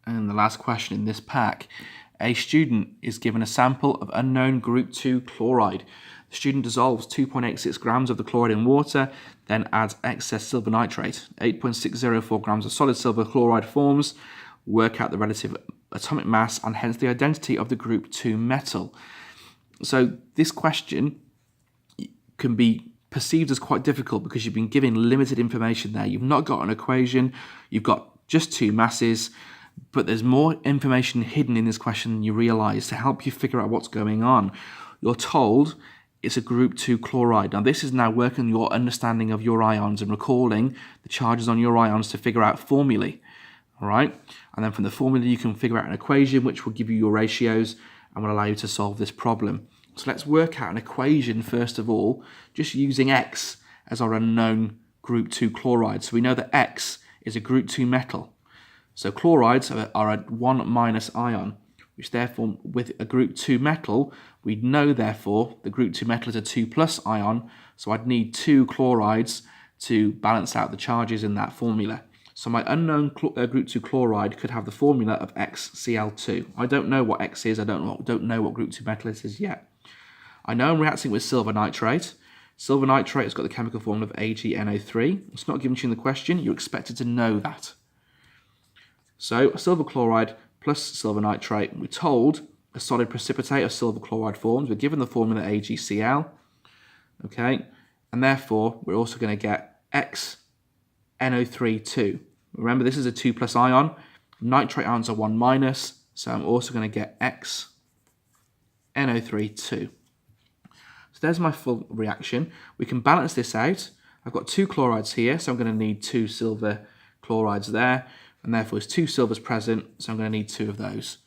And the last question in this pack. A student is given a sample of unknown group 2 chloride. The student dissolves 2.86 grams of the chloride in water, then adds excess silver nitrate. 8.604 grams of solid silver chloride forms. Work out the relative atomic mass and hence the identity of the group 2 metal. So this question can be perceived as quite difficult because you've been given limited information there. You've not got an equation, you've got just two masses, but there's more information hidden in this question than you realise to help you figure out what's going on. You're told it's a group 2 chloride. Now this is now working your understanding of your ions and recalling the charges on your ions to figure out formulae. All right, and then from the formula you can figure out an equation which will give you your ratios and will allow you to solve this problem. So let's work out an equation first of all, just using X as our unknown group 2 chloride. So we know that X is a group 2 metal. So chlorides are a 1 minus ion, which therefore with a group 2 metal, we know therefore the group 2 metal is a 2 plus ion. So I'd need 2 chlorides to balance out the charges in that formula. So my unknown group 2 chloride could have the formula of XCl2. I don't know what X is, I don't know what group 2 metal it is yet. I know I'm reacting with silver nitrate. Silver nitrate has got the chemical formula of AgNO3. It's not given to you in the question, you're expected to know that. So silver chloride plus silver nitrate, we're told a solid precipitate of silver chloride forms. We're given the formula AgCl, okay, and therefore we're also going to get XNO3 2. Remember, this is a 2 plus ion. Nitrate ions are 1 minus, so I'm also going to get XNO3 2. So there's my full reaction. We can balance this out. I've got 2 chlorides here, so I'm going to need 2 silver chlorides there, and therefore there's 2 silvers present, so I'm going to need 2 of those.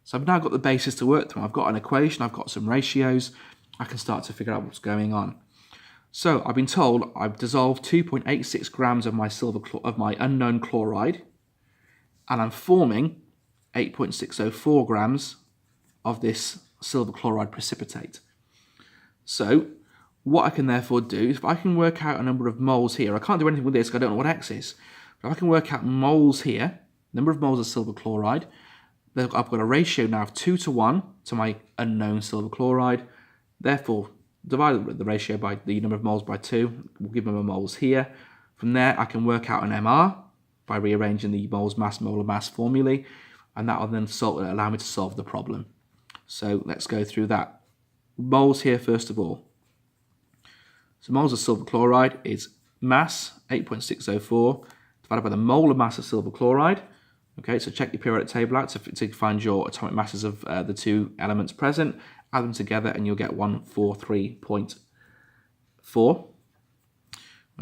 So I've now got the basis to work from. I've got an equation, I've got some ratios, I can start to figure out what's going on. So I've been told I've dissolved 2.86 grams of my unknown chloride, and I'm forming 8.604 grams of this silver chloride precipitate. So what I can therefore do is if I can work out a number of moles here, I can't do anything with this because I don't know what X is, but if I can work out moles here, number of moles of silver chloride, then I've got a ratio now of 2 to 1 to my unknown silver chloride, therefore divide the ratio by the number of moles by 2, we'll give them a moles here. From there I can work out an MR by rearranging the moles mass molar mass formulae, and that will then allow me to solve the problem. So let's go through that. Moles here first of all. So moles of silver chloride is mass 8.604 divided by the molar mass of silver chloride. Okay, so check your periodic table out to find your atomic masses of the 2 elements present, add them together and you'll get 143.4.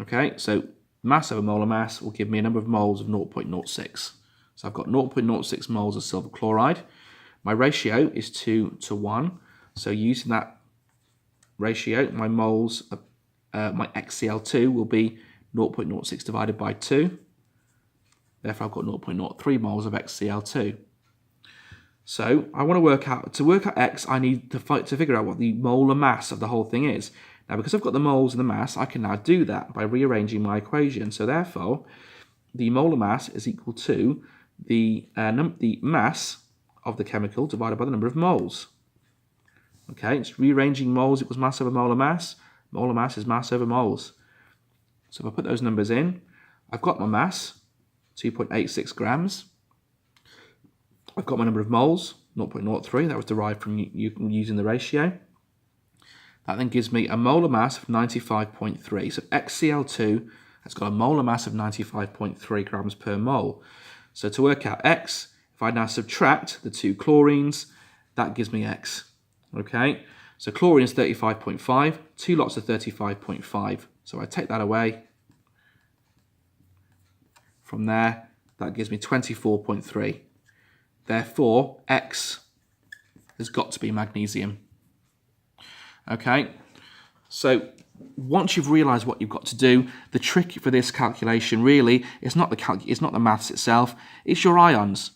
Okay, so mass over molar mass will give me a number of moles of 0.06. So I've got 0.06 moles of silver chloride. My ratio is 2 to 1. So using that ratio, my moles, my XCl2 will be 0.06 divided by 2. Therefore, I've got 0.03 moles of XCl2. So I want to work out X, I need to figure out what the molar mass of the whole thing is. Now, because I've got the moles and the mass, I can now do that by rearranging my equation. So therefore, the molar mass is equal to the mass of the chemical divided by the number of moles. Okay, it's rearranging moles equals mass over molar mass. Molar mass is mass over moles. So if I put those numbers in, I've got my mass, 2.86 grams. I've got my number of moles, 0.03. That was derived from using the ratio. That then gives me a molar mass of 95.3. So XCl2 has got a molar mass of 95.3 grams per mole. So to work out X, if I now subtract the 2 chlorines, that gives me X. Okay, so chlorine is 35.5, 2 lots of 35.5. So I take that away. From there, that gives me 24.3. Therefore, X has got to be magnesium. Okay, so once you've realised what you've got to do, the trick for this calculation really is not the maths itself, it's your ions.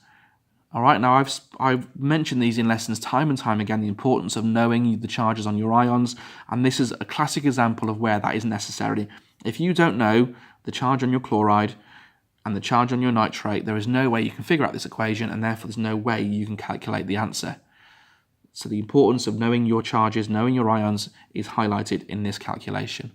All right, now I've mentioned these in lessons time and time again, the importance of knowing the charges on your ions, and this is a classic example of where that is necessary. If you don't know the charge on your chloride, and the charge on your nitrate, there is no way you can figure out this equation, and therefore there's no way you can calculate the answer. So the importance of knowing your charges, knowing your ions, is highlighted in this calculation.